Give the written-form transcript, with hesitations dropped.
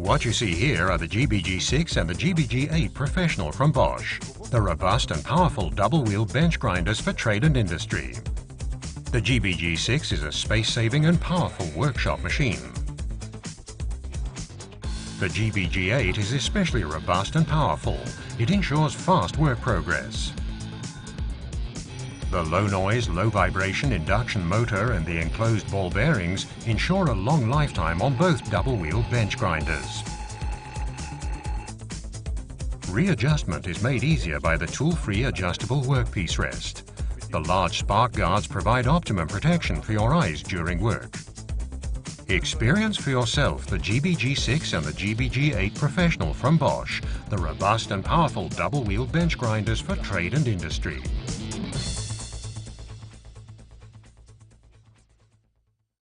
What you see here are the GB-6 and the GB-8 Professional from Bosch, the robust and powerful double-wheel bench grinders for trade and industry. The GB-6 is a space-saving and powerful workshop machine. The GB-8 is especially robust and powerful. It ensures fast work progress. The low-noise, low-vibration induction motor and the enclosed ball bearings ensure a long lifetime on both double-wheel bench grinders. Readjustment is made easier by the tool-free adjustable workpiece rest. The large spark guards provide optimum protection for your eyes during work. Experience for yourself the GB-6 and the GB-8 Professional from Bosch, the robust and powerful double-wheel bench grinders for trade and industry.